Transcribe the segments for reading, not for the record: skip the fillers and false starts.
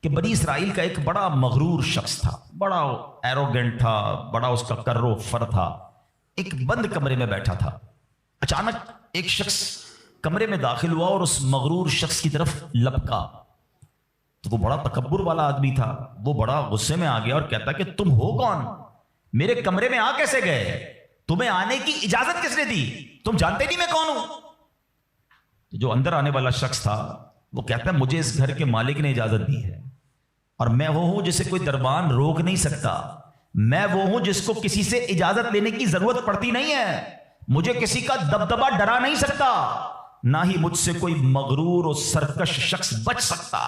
کہ بنی اسرائیل کا ایک بڑا مغرور شخص تھا، بڑا ایروگنٹ تھا، بڑا اس کا کر و فر تھا، ایک بند کمرے میں بیٹھا تھا۔ اچانک ایک شخص کمرے میں داخل ہوا اور اس مغرور شخص کی طرف لپکا، تو وہ بڑا تکبر والا آدمی تھا، وہ بڑا غصے میں آ گیا اور کہتا کہ تم ہو کون؟ میرے کمرے میں آ کیسے گئے؟ تمہیں آنے کی اجازت کس نے دی؟ تم جانتے نہیں میں کون ہوں؟ جو اندر آنے والا شخص تھا وہ کہتا ہے مجھے اس گھر کے مالک نے اجازت دی ہے، اور میں وہ ہوں جسے کوئی دربان روک نہیں سکتا، میں وہ ہوں جس کو کسی سے اجازت لینے کی ضرورت پڑتی نہیں ہے، مجھے کسی کا دبدبا ڈرا نہیں سکتا، نہ ہی مجھ سے کوئی مغرور اور سرکش شخص بچ سکتا۔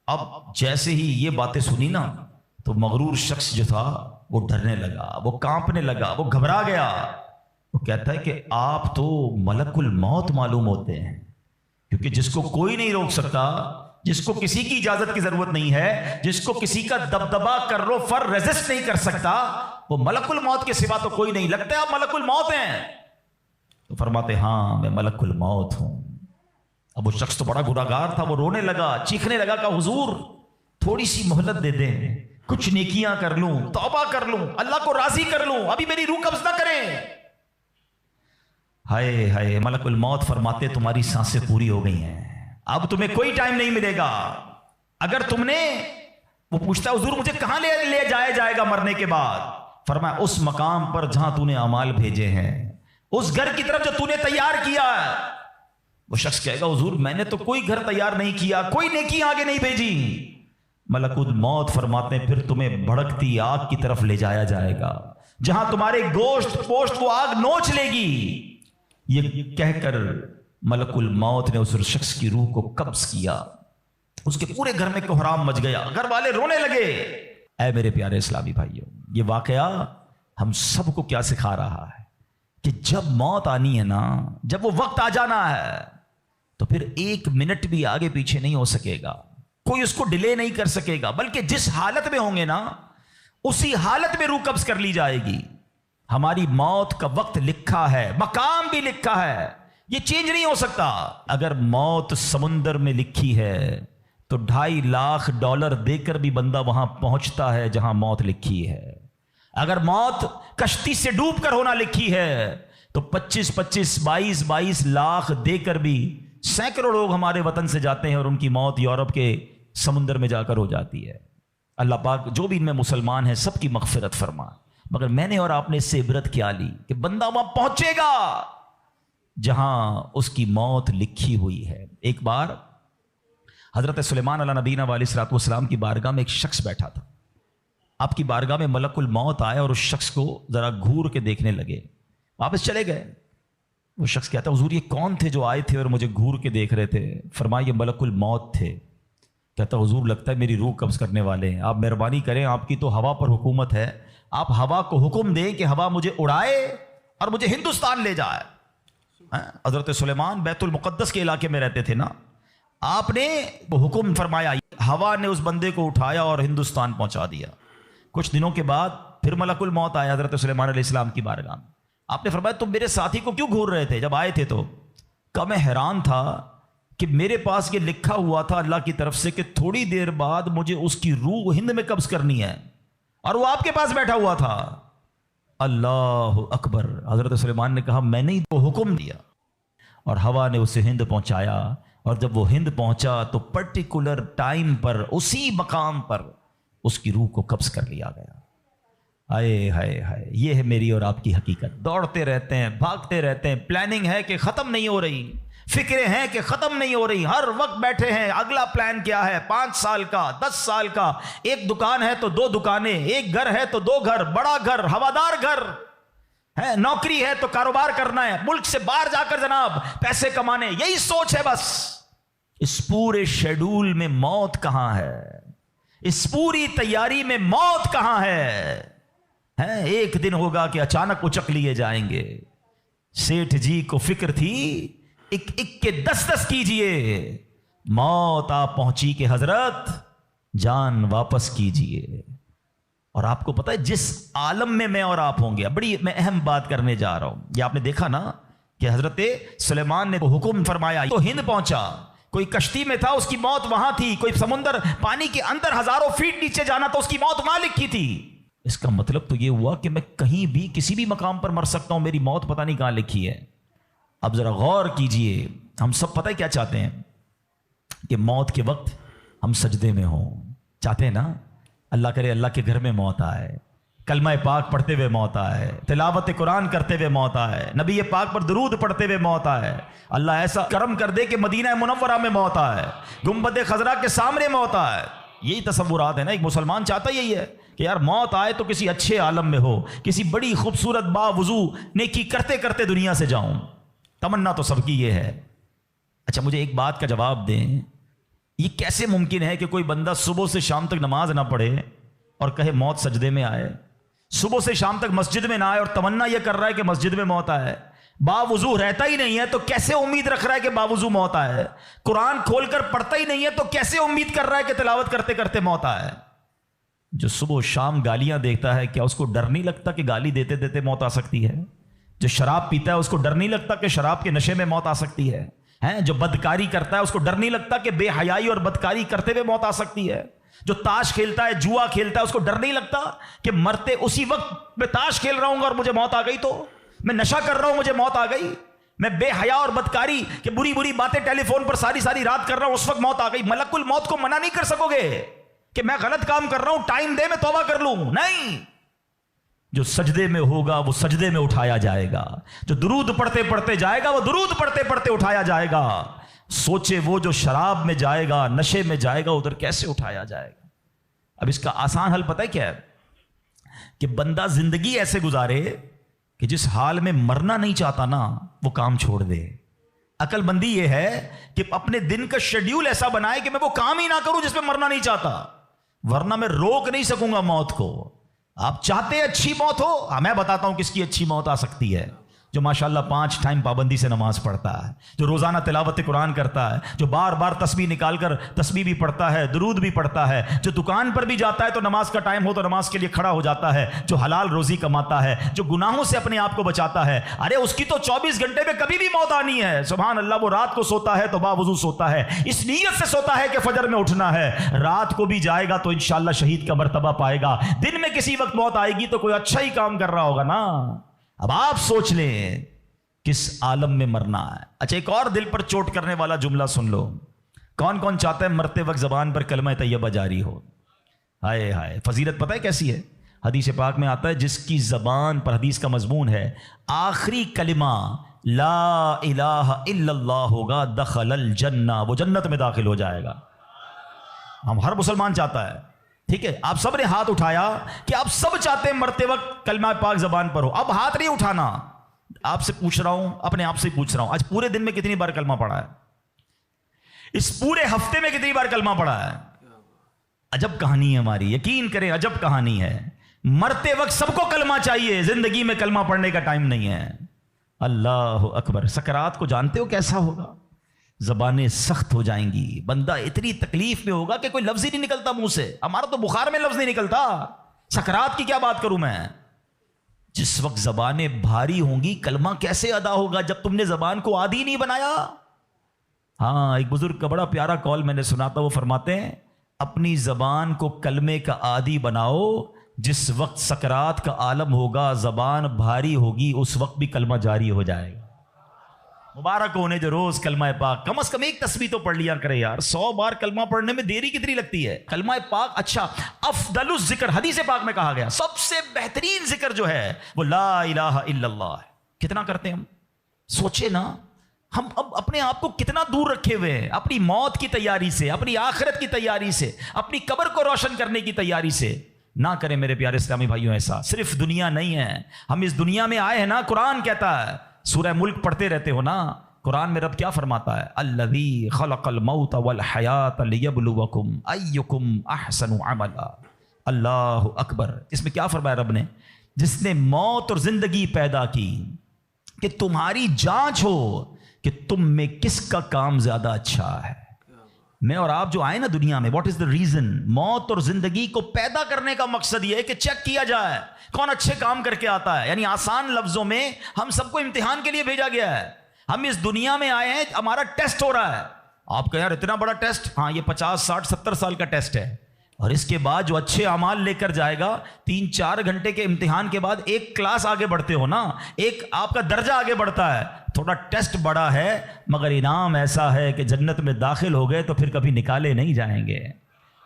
اب جیسے ہی یہ باتیں سنی نا تو مغرور شخص جو تھا وہ ڈرنے لگا، وہ کانپنے لگا، وہ گھبرا گیا۔ وہ کہتا ہے کہ آپ تو ملک الموت معلوم ہوتے ہیں، کیونکہ جس کو کوئی نہیں روک سکتا، جس کو کسی کی اجازت کی ضرورت نہیں ہے، جس کو کسی کا دبدبا کر و فر ریزسٹ نہیں کر سکتا، وہ ملک الموت کے سوا تو کوئی نہیں، لگتا ہے آپ ملک الموت ہیں؟ تو فرماتے ہاں میں ملک الموت ہوں۔ اب وہ شخص تو بڑا گناہگار تھا، وہ رونے لگا، چیخنے لگا کہ حضور تھوڑی سی مہلت دے دیں، کچھ نیکیاں کر لوں، توبہ کر لوں، اللہ کو راضی کر لوں، ابھی میری روح قبض نہ کریں۔ ہائے ہائے، ملک الموت فرماتے تمہاری سانسیں پوری ہو گئی ہیں، اب تمہیں کوئی ٹائم نہیں ملے گا۔ اگر تم نے، وہ پوچھتا حضور مجھے کہاں لے جایا جائے گا مرنے کے بعد؟ فرمایا اس مقام پر جہاں تو نے اعمال بھیجے ہیں، اس گھر کی طرف جو تو نے تیار کیا ہے۔ وہ شخص کہے گا حضور میں نے تو کوئی گھر تیار نہیں کیا، کوئی نیکی آگے نہیں بھیجی۔ ملک الموت فرماتے ہیں پھر تمہیں بھڑکتی آگ کی طرف لے جایا جائے گا، جہاں تمہارے گوشت پوشت وہ آگ نوچ لے گی۔ یہ کہہ کر ملک الموت نے اس شخص کی روح کو قبض کیا، اس کے پورے گھر میں کوہرام مچ گیا، گھر والے رونے لگے۔ اے میرے پیارے اسلامی بھائیوں، یہ واقعہ ہم سب کو کیا سکھا رہا ہے کہ جب موت آنی ہے نا، جب وہ وقت آ جانا ہے تو پھر ایک منٹ بھی آگے پیچھے نہیں ہو سکے گا، کوئی اس کو ڈیلے نہیں کر سکے گا، بلکہ جس حالت میں ہوں گے نا اسی حالت میں روح قبض کر لی جائے گی۔ ہماری موت کا وقت لکھا ہے، مقام بھی لکھا ہے، یہ چینج نہیں ہو سکتا۔ اگر موت سمندر میں لکھی ہے تو $2.5 لاکھ دے کر بھی بندہ وہاں پہنچتا ہے جہاں موت لکھی ہے۔ اگر موت کشتی سے ڈوب کر ہونا لکھی ہے تو 22 لاکھ دے کر بھی سینکڑوں لوگ ہمارے وطن سے جاتے ہیں اور ان کی موت یورپ کے سمندر میں جا کر ہو جاتی ہے۔ اللہ پاک جو بھی ان میں مسلمان ہیں سب کی مغفرت فرما، مگر میں نے اور آپ نے اس سے عبرت کیا لی کہ بندہ وہاں پہنچے گا جہاں اس کی موت لکھی ہوئی ہے۔ ایک بار حضرت سلیمان علیہ نبینا علیہ الصلوۃ والسلام کی بارگاہ میں ایک شخص بیٹھا تھا۔ آپ کی بارگاہ میں ملک الموت آیا اور اس شخص کو ذرا گھور کے دیکھنے لگے، واپس چلے گئے۔ وہ شخص کہتا حضور یہ کون تھے جو آئے تھے اور مجھے گھور کے دیکھ رہے تھے؟ فرمایا یہ ملک الموت تھے۔ کہتا حضور لگتا ہے میری روح قبض کرنے والے ہیں، آپ مہربانی کریں، آپ کی تو ہوا پر حکومت ہے، آپ ہوا کو حکم دیں کہ ہوا مجھے اڑائے اور مجھے ہندوستان لے جائے۔ حضرت سلیمان بیت المقدس کے علاقے میں رہتے تھے نا، آپ نے وہ حکم فرمایا، ہوا نے اس بندے کو اٹھایا اور ہندوستان پہنچا دیا۔ کچھ دنوں کے بعد پھر ملک الموت آیا حضرت سلیمان علیہ السلام کی بارگاہ میں۔ آپ نے فرمایا تم میرے ساتھی کو کیوں گھور رہے تھے جب آئے تھے؟ تو کہا میں حیران تھا کہ میرے پاس یہ لکھا ہوا تھا اللہ کی طرف سے کہ تھوڑی دیر بعد مجھے اس کی روح ہند میں قبض کرنی ہے، اور وہ آپ کے پاس بیٹھا ہوا تھا۔ اللہ اکبر۔ حضرت سلیمان نے کہا میں نے ہی تو حکم دیا، اور ہوا نے اسے ہند پہنچایا، اور جب وہ ہند پہنچا تو پرٹیکولر ٹائم پر اسی مقام پر اس کی روح کو قبض کر لیا گیا۔ ہائے ہائے ہائے، یہ ہے میری اور آپ کی حقیقت۔ دوڑتے رہتے ہیں، بھاگتے رہتے ہیں، پلاننگ ہے کہ ختم نہیں ہو رہی، فکریں ہیں کہ ختم نہیں ہو رہی، ہر وقت بیٹھے ہیں اگلا پلان کیا ہے، 5 سال کا، 10 سال کا، ایک دکان ہے تو 2 دکانیں، ایک گھر ہے تو 2 گھر، بڑا گھر، ہوادار گھر ہے، نوکری ہے تو کاروبار کرنا ہے، ملک سے باہر جا کر جناب پیسے کمانے، یہی سوچ ہے بس۔ اس پورے شیڈول میں موت کہاں ہے؟ اس پوری تیاری میں موت کہاں ہے؟ ایک دن ہوگا کہ اچانک اچک لیے جائیں گے۔ سیٹھ جی کو فکر تھی ایک ایک کے 10 کیجئے، موت آپ پہنچی کہ حضرت جان واپس کیجئے۔ اور آپ کو پتا ہے جس عالم میں اور آپ ہوں گے، بڑی میں اہم بات کرنے جا رہا ہوں، یہ آپ نے دیکھا نا کہ حضرت سلیمان نے حکم فرمایا تو ہند پہنچا، کوئی کشتی میں تھا، اس کی موت وہاں تھی، کوئی سمندر پانی کے اندر ہزاروں فیٹ نیچے جانا تو اس کی موت وہاں لکھی تھی۔ اس کا مطلب تو یہ ہوا کہ میں کہیں بھی کسی بھی مقام پر مر سکتا ہوں، میری موت پتہ نہیں کہاں لکھی ہے۔ اب ذرا غور کیجئے، ہم سب پتہ ہے کیا چاہتے ہیں کہ موت کے وقت ہم سجدے میں ہوں، چاہتے ہیں نا؟ اللہ کرے اللہ کے گھر میں موت آئے، کلمہ پاک پڑھتے ہوئے موت آئے، تلاوت قرآن کرتے ہوئے موت آئے، نبی پاک پر درود پڑھتے ہوئے موت آئے، اللہ ایسا کرم کر دے کہ مدینہ منورہ میں موت آئے، گنبد خضرا کے سامنے موت آئے۔ یہی تصورات ہے نا، ایک مسلمان چاہتا یہی ہے کہ یار موت آئے تو کسی اچھے عالم میں ہو، کسی بڑی خوبصورت باوضو نیکی کرتے کرتے دنیا سے جاؤں۔ تمنا تو سب کی یہ ہے۔ اچھا مجھے ایک بات کا جواب دیں، یہ کیسے ممکن ہے کہ کوئی بندہ صبح سے شام تک نماز نہ پڑھے اور کہے موت سجدے میں آئے، صبح سے شام تک مسجد میں نہ آئے اور تمنا یہ کر رہا ہے کہ مسجد میں موت آئے، باوضو رہتا ہی نہیں ہے تو کیسے امید رکھ رہا ہے کہ باوضو موت آئے، قرآن کھول کر پڑھتا ہی نہیں ہے تو کیسے امید کر رہا ہے کہ تلاوت کرتے کرتے موت آئے؟ جو صبح و شام گالیاں دیکھتا ہے، کیا اس کو ڈر نہیں لگتا کہ گالی دیتے دیتے موت آ سکتی ہے؟ جو شراب پیتا ہے اس کو ڈر نہیں لگتا کہ شراب کے نشے میں موت آ سکتی ہے؟ جو بدکاری کرتا ہے اس کو ڈر نہیں لگتا کہ بے حیائی اور بدکاری کرتے ہوئے موت آ سکتی ہے؟ جو تاش کھیلتا ہے، جوا کھیلتا ہے، اس کو ڈر نہیں لگتا کہ مرتے اسی وقت میں تاش کھیل رہا ہوں اور مجھے موت آ گئی، تو میں نشہ کر رہا ہوں مجھے موت آ گئی، میں بے حیا اور بدکاری کہ بری بری باتیں ٹیلی فون پر ساری ساری رات کر رہا ہوں، اس وقت موت آ گئی۔ ملک الموت کو منع نہیں کر سکو گے کہ میں غلط کام کر رہا ہوں، ٹائم دے میں توبہ کر لوں، نہیں۔ جو سجدے میں ہوگا وہ سجدے میں اٹھایا جائے گا، جو درود پڑھتے پڑھتے جائے گا وہ درود پڑھتے پڑھتے اٹھایا جائے گا۔ سوچے وہ جو شراب میں جائے گا، نشے میں جائے گا، ادھر کیسے اٹھایا جائے گا؟ اب اس کا آسان حل پتہ ہے کیا ہے؟ کہ بندہ زندگی ایسے گزارے کہ جس حال میں مرنا نہیں چاہتا نا وہ کام چھوڑ دے۔ عقل بندی یہ ہے کہ اپنے دن کا شیڈیول ایسا بنائے کہ میں وہ کام ہی نہ کروں جس میں مرنا نہیں چاہتا، ورنہ میں روک نہیں سکوں گا موت کو۔ آپ چاہتے ہیں اچھی موت ہو؟ میں بتاتا ہوں کس کی اچھی موت آ سکتی ہے۔ جو ماشاءاللہ 5 ٹائم پابندی سے نماز پڑھتا ہے، جو روزانہ تلاوت قرآن کرتا ہے، جو بار بار تسبیح نکال کر تسبیح بھی پڑھتا ہے، درود بھی پڑھتا ہے، جو دکان پر بھی جاتا ہے تو نماز کا ٹائم ہو تو نماز کے لیے کھڑا ہو جاتا ہے، جو حلال روزی کماتا ہے، جو گناہوں سے اپنے آپ کو بچاتا ہے۔ ارے اس کی تو 24 گھنٹے میں کبھی بھی موت آنی ہے، سبحان اللہ۔ وہ رات کو سوتا ہے تو باوضو سوتا ہے، اس نیت سے سوتا ہے کہ فجر میں اٹھنا ہے۔ رات کو بھی جائے گا تو انشاءاللہ شہید کا مرتبہ پائے گا۔ دن میں کسی وقت موت آئے گی تو کوئی اچھا ہی کام کر رہا ہوگا نا۔ اب آپ سوچ لیں کس عالم میں مرنا ہے۔ اچھا ایک اور دل پر چوٹ کرنے والا جملہ سن لو، کون کون چاہتا ہے مرتے وقت زبان پر کلمہ طیبہ جاری ہو؟ ہائے ہائے، فضیلت پتہ ہے کیسی ہے؟ حدیث پاک میں آتا ہے جس کی زبان پر، حدیث کا مضمون ہے، آخری کلمہ لا الہ الا اللہ ہوگا، دخل الجنہ، وہ جنت میں داخل ہو جائے گا۔ ہم ہر مسلمان چاہتا ہے، ٹھیک ہے؟ آپ سب نے ہاتھ اٹھایا کہ آپ سب چاہتے ہیں مرتے وقت کلمہ پاک زبان پر ہو۔ اب ہاتھ نہیں اٹھانا، آپ سے پوچھ رہا ہوں، اپنے آپ سے پوچھ رہا ہوں، آج پورے دن میں کتنی بار کلمہ پڑھا ہے؟ اس پورے ہفتے میں کتنی بار کلمہ پڑھا ہے؟ عجب کہانی ہے ہماری، یقین کریں عجب کہانی ہے۔ مرتے وقت سب کو کلمہ چاہیے، زندگی میں کلمہ پڑھنے کا ٹائم نہیں ہے۔ اللہ اکبر۔ سکرات کو جانتے ہو کیسا ہوگا؟ زبانیں سخت ہو جائیں گی، بندہ اتنی تکلیف میں ہوگا کہ کوئی لفظ ہی نہیں نکلتا منہ سے۔ ہمارا تو بخار میں لفظ نہیں نکلتا، سکرات کی کیا بات کروں میں؟ جس وقت زبانیں بھاری ہوں گی کلمہ کیسے ادا ہوگا جب تم نے زبان کو عادی نہیں بنایا؟ ہاں، ایک بزرگ کا بڑا پیارا کال میں نے سنا تھا، وہ فرماتے ہیں اپنی زبان کو کلمے کا عادی بناؤ، جس وقت سکرات کا عالم ہوگا زبان بھاری ہوگی اس وقت بھی کلمہ جاری ہو جائے گا۔ مبارک ہونے جو روز کلمہ پاک کم از کم ایک تسبیح تو پڑھ لیا کرے یار۔ 100 بار کلمہ پڑھنے میں دیری کتنی لگتی ہے؟ کلمہ پاک اچھا، افضل الذکر، حدیث پاک میں کہا گیا سب سے بہترین ذکر جو ہے وہ لا الہ الا اللہ ہے۔ کتنا کرتے ہیں ہم؟ سوچے نا، ہم اب اپنے آپ کو کتنا دور رکھے ہوئے ہیں اپنی موت کی تیاری سے، اپنی آخرت کی تیاری سے، اپنی قبر کو روشن کرنے کی تیاری سے۔ نہ کریں میرے پیارے اسلامی بھائیوں ایسا۔ صرف دنیا نہیں ہے، ہم اس دنیا میں آئے ہیں نا، قرآن کہتا ہے، سورہ ملک پڑھتے رہتے ہو نا، قرآن میں رب کیا فرماتا ہے؟ الذی خلق الموت والحیات لیبلوکم ایکم احسن عملا۔ اللہ اکبر۔ اس میں کیا فرمایا رب نے؟ جس نے موت اور زندگی پیدا کی کہ تمہاری جانچ ہو کہ تم میں کس کا کام زیادہ اچھا ہے۔ میں اور آپ جو آئے نا دنیا میں، واٹ از دا ریزن؟ موت اور زندگی کو پیدا کرنے کا مقصد یہ ہے کہ چیک کیا جائے کون اچھے کام کر کے آتا ہے۔ یعنی آسان لفظوں میں ہم سب کو امتحان کے لیے بھیجا گیا ہے۔ ہم اس دنیا میں آئے ہیں، ہمارا ٹیسٹ ہو رہا ہے، آپ کا یار اتنا بڑا ٹیسٹ، ہاں یہ 50 60 70 سال کا ٹیسٹ ہے، اور اس کے بعد جو اچھے اعمال لے کر جائے گا 3-4 گھنٹے کے امتحان کے بعد ایک کلاس آگے بڑھتے ہو نا، ایک آپ کا درجہ آگے بڑھتا ہے، تھوڑا ٹیسٹ بڑا ہے مگر انعام ایسا ہے کہ جنت میں داخل ہو گئے تو پھر کبھی نکالے نہیں جائیں گے۔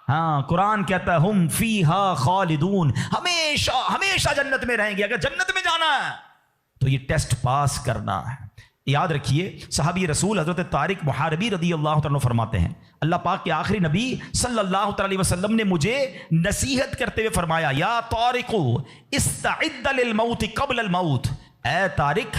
ہاں قرآن کہتا ہے ہم فیہا خالدون، ہمیشہ ہمیشہ جنت میں رہیں گے۔ اگر جنت میں جانا ہے تو یہ ٹیسٹ پاس کرنا ہے۔ یاد رکھیے صحابی رسول حضرت طارق محاربی رضی اللہ عنہ فرماتے ہیں اللہ پاک کے آخری نبی صلی اللہ علیہ وسلم نے مجھے نصیحت کرتے ہوئے فرمایا یا طارق استعد للموت قبل الموت، اے طارق